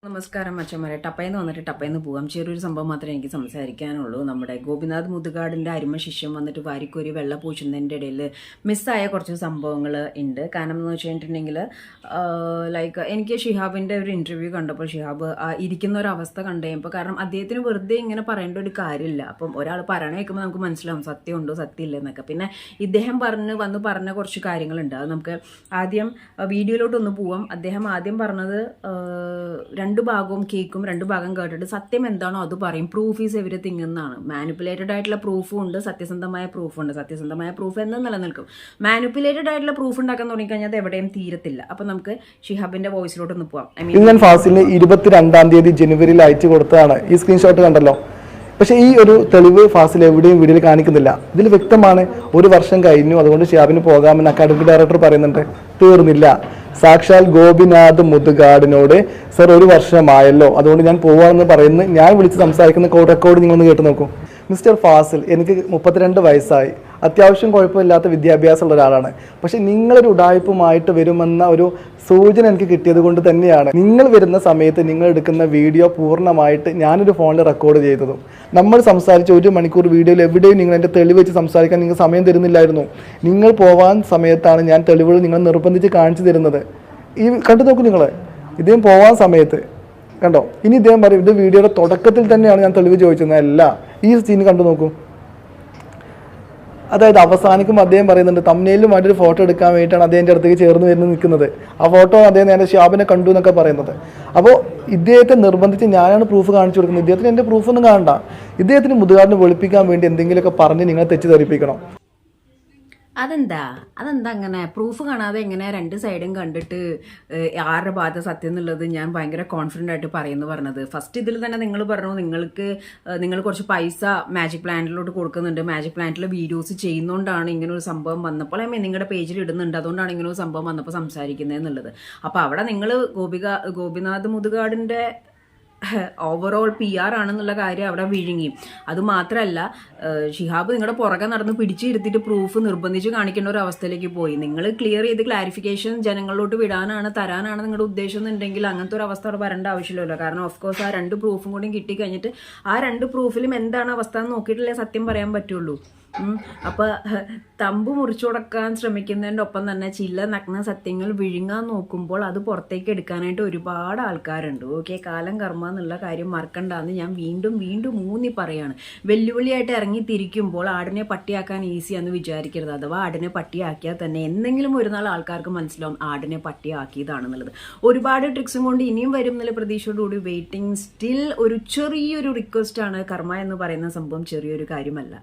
നമസ്കാരം അച്ഛന്മാരെ. ടപ്പയെന്ന് വന്നിട്ട് ടപ്പയെന്ന് പോകാം. ചെറിയൊരു സംഭവം മാത്രമേ എനിക്ക് സംസാരിക്കാനുള്ളൂ. നമ്മുടെ ഗോപിനാഥ് മുതുകാടിൻ്റെ അരുമ ശിഷ്യം വന്നിട്ട് വാരിക്കോരി വെള്ള പൂശുന്നതിൻ്റെ ഇടയിൽ മിസ്സായ കുറച്ച് സംഭവങ്ങൾ ഉണ്ട്. കാരണം എന്ന് വെച്ചിട്ടുണ്ടെങ്കിൽ ലൈക്ക് എനിക്ക് ഷിഹാബിൻ്റെ ഒരു ഇൻ്റർവ്യൂ കണ്ടപ്പോൾ ഷിഹാബ് ഇരിക്കുന്ന ഒരു അവസ്ഥ കണ്ടു കഴിയുമ്പോൾ, കാരണം അദ്ദേഹത്തിന് വെറുതെ ഇങ്ങനെ പറയേണ്ട ഒരു കാര്യമില്ല. അപ്പം ഒരാൾ പറയണ കേൾക്കുമ്പോൾ നമുക്ക് മനസ്സിലാവും സത്യമുണ്ടോ സത്യമില്ല എന്നൊക്കെ. പിന്നെ ഇദ്ദേഹം പറഞ്ഞ കുറച്ച് കാര്യങ്ങളുണ്ട്. അത് നമുക്ക് ആദ്യം വീഡിയോയിലോട്ടൊന്ന് പോവാം. അദ്ദേഹം ആദ്യം പറഞ്ഞത് രണ്ട് ഭാഗവും കേൾക്കും, രണ്ട് ഭാഗം കേട്ടിട്ട് സത്യം എന്താണോ അത് പറയും. പ്രൂഫ് ഈസ് എവരിത്തിങ് എന്നാണ്. മാനിപ്പുലേറ്റഡ് ആയിട്ടുള്ള പ്രൂഫും ഉണ്ട്, സത്യസന്ധമായ പ്രൂഫും ഉണ്ട്. സത്യസന്ധമായ പ്രൂഫ് എന്ന് നിലനിൽക്കും. മാനിപ്പുലേറ്റഡ് ആയിട്ടുള്ള പ്രൂഫ് ഉണ്ടാക്കാൻ തുടങ്ങിക്കഴിഞ്ഞാൽ അത് എവിടെയും തീരത്തില്ല. അപ്പം നമുക്ക് ഷിഹാബിന്റെ വോയിസിലോട്ടൊന്ന് പോവാം. ഞാൻ ഫാസിലിന് 22 ജനുവരിയിൽ അയച്ചു കൊടുത്തതാണ്. ഈ സ്ക്രീൻഷോട്ട് കണ്ടല്ലോ. പക്ഷേ ഈ ഒരു തെളിവ് ഫാസിൽ എവിടെയും വീഡിയോയിൽ കാണിക്കുന്നില്ല. ഇതിൽ വ്യക്തമാണ് 1 വർഷം കഴിഞ്ഞു, അതുകൊണ്ട് ഷിഹാബിന് പോകാമെന്ന് അക്കാഡമിക് ഡയറക്ടർ പറയുന്നുണ്ട്. തീർന്നില്ല. സാക്ഷാൽ ഗോപിനാഥ് മുതുകാടിനോട് സർ 1 വർഷമായല്ലോ, അതുകൊണ്ട് ഞാൻ പോവാമെന്ന് പറയുന്നത് ഞാൻ വിളിച്ച് സംസാരിക്കുന്ന കോൾ റെക്കോർഡ് നിങ്ങളൊന്ന് കേട്ട് നോക്കൂ. മിസ്റ്റർ ഫാസിൽ, എനിക്ക് 32 വയസ്സായി, അത്യാവശ്യം കുഴപ്പമില്ലാത്ത വിദ്യാഭ്യാസമുള്ള ഒരാളാണ്. പക്ഷെ നിങ്ങളൊരു ഉഡായിപ്പുമായിട്ട് വരുമെന്ന ഒരു സൂചന എനിക്ക് കിട്ടിയത് കൊണ്ട് തന്നെയാണ് നിങ്ങൾ വരുന്ന സമയത്ത് നിങ്ങൾ എടുക്കുന്ന വീഡിയോ പൂർണ്ണമായിട്ട് ഞാനൊരു ഫോണിൽ റെക്കോർഡ് ചെയ്തതും. നമ്മൾ സംസാരിച്ച 1 മണിക്കൂർ വീഡിയോയിൽ എവിടെയും നിങ്ങൾ എൻ്റെ തെളിവ് വെച്ച് സംസാരിക്കാൻ നിങ്ങൾ സമയം തരുന്നില്ലായിരുന്നു. നിങ്ങൾ പോവാൻ സമയത്താണ് ഞാൻ തെളിവുകൾ നിങ്ങൾ നിർബന്ധിച്ച് കാണിച്ചു തരുന്നത്. ഈ കണ്ടു നോക്കൂ നിങ്ങൾ, ഇദ്ദേഹം പോവാൻ സമയത്ത് കണ്ടോ. ഇനി ഇദ്ദേഹം പറയും ഇത് വീഡിയോയുടെ തുടക്കത്തിൽ തന്നെയാണ് ഞാൻ തെളിവ് ചോദിച്ചത്. അല്ല, ഈ സീൻ കണ്ടു നോക്കൂ. അതായത് അവസാനിക്കുമ്പോൾ അദ്ദേഹം പറയുന്നുണ്ട് തമ്മിലുമായിട്ടൊരു ഫോട്ടോ എടുക്കാൻ വേണ്ടിയിട്ടാണ് അദ്ദേഹത്തിൻ്റെ അടുത്തേക്ക് ചേർന്ന് വരുന്ന നിൽക്കുന്നത്. ആ ഫോട്ടോ അദ്ദേഹം നേരെ ഷിഹാബിനെ കണ്ടു എന്നൊക്കെ പറയുന്നത്. അപ്പോൾ ഇദ്ദേഹത്തെ നിർബന്ധിച്ച് ഞാനാണ് പ്രൂഫ് കാണിച്ചു കൊടുക്കുന്നത്. ഇദ്ദേഹത്തിന് എൻ്റെ പ്രൂഫൊന്നും കാണണ്ട. ഇദ്ദേഹത്തിന് മുതുകാടിനെ വെളുപ്പിക്കാൻ വേണ്ടി എന്തെങ്കിലുമൊക്കെ പറഞ്ഞ് നിങ്ങളെ തെറ്റിദ്ധരിപ്പിക്കണം. അതെന്താ അങ്ങനെ പ്രൂഫ് കാണാതെ എങ്ങനെ രണ്ട് സൈഡും കണ്ടിട്ട് ആരുടെ ഭാഗത്ത് സത്യം എന്നുള്ളത് ഞാൻ ഭയങ്കര കോൺഫിഡൻ്റ് ആയിട്ട് പറഞ്ഞത്. ഫസ്റ്റ് ഇതിൽ തന്നെ നിങ്ങൾ പറഞ്ഞു നിങ്ങൾ കുറച്ച് പൈസ മാജിക് പ്ലാന്റിലോട്ട് കൊടുക്കുന്നുണ്ട്, മാജിക് പ്ലാന്റിൽ വീഡിയോസ് ചെയ്യുന്നതുകൊണ്ടാണ് ഇങ്ങനെ ഒരു സംഭവം വന്നപ്പോൾ നിങ്ങളുടെ പേജിൽ ഇടുന്നുണ്ട്, അതുകൊണ്ടാണ് ഇങ്ങനെ ഒരു സംഭവം വന്നപ്പോൾ സംസാരിക്കുന്നത് എന്നുള്ളത്. അപ്പോൾ അവിടെ നിങ്ങൾ ഗോപിനാഥ് മുതുകാടിൻ്റെ ഓവറോൾ PR ആണെന്നുള്ള കാര്യം അവിടെ വിഴുങ്ങി. അതുമാത്രമല്ല, ഷിഹാബ് നിങ്ങളുടെ പുറകെ നടന്ന് പിടിച്ചിരുത്തിയിട്ട് പ്രൂഫ് നിർബന്ധിച്ച് കാണിക്കേണ്ട ഒരു അവസ്ഥയിലേക്ക് പോയി. നിങ്ങൾ ക്ലിയർ ചെയ്ത് ക്ലാരിഫിക്കേഷൻ ജനങ്ങളിലോട്ട് തരാനാണ് നിങ്ങളുടെ ഉദ്ദേശം എന്നുണ്ടെങ്കിൽ അങ്ങനത്തെ ഒരു അവസ്ഥ അവിടെ വരേണ്ട ആവശ്യമില്ലല്ലോ. കാരണം ഓഫ് കോഴ്സ് ആ 2 പ്രൂഫും കൂടി കിട്ടിക്കഴിഞ്ഞിട്ട് ആ 2 പ്രൂഫിലും എന്താണ് അവസ്ഥ എന്ന് നോക്കിയിട്ടല്ലേ സത്യം പറയാൻ പറ്റുള്ളൂ. അപ്പോൾ തമ്പ് മുറിച്ചു കൊടുക്കാൻ ശ്രമിക്കുന്നതിൻ്റെ ഒപ്പം തന്നെ ചില നഗ്ന സത്യങ്ങൾ വിഴുങ്ങാൻ നോക്കുമ്പോൾ അത് പുറത്തേക്ക് എടുക്കാനായിട്ട് ഒരുപാട് ആൾക്കാരുണ്ട്. ഓക്കെ, കാലം കർമ്മ എന്നുള്ള കാര്യം മറക്കണ്ടെന്ന് ഞാൻ വീണ്ടും ഊന്നി പറയാണ്. വെല്ലുവിളിയായിട്ട് ഇറങ്ങി തിരിക്കുമ്പോൾ ആടിനെ പട്ടിയാക്കാൻ ഈസിയാന്ന് വിചാരിക്കരുത്. അഥവാ ആടിനെ പട്ടിയാക്കിയാൽ തന്നെ എന്തെങ്കിലും ഒരു നാൾ ആൾക്കാർക്ക് മനസ്സിലാവും ആടിനെ പട്ടിയാക്കിയതാണെന്നുള്ളത്. ഒരുപാട് ട്രിക്സും കൊണ്ട് ഇനിയും വരും എന്നുള്ള പ്രതീക്ഷയോടുകൂടി വെയിറ്റിംഗ്. സ്റ്റിൽ ഒരു ചെറിയൊരു റിക്വസ്റ്റ് ആണ്. കർമ്മ എന്ന് പറയുന്ന സംഭവം ചെറിയൊരു കാര്യമല്ല.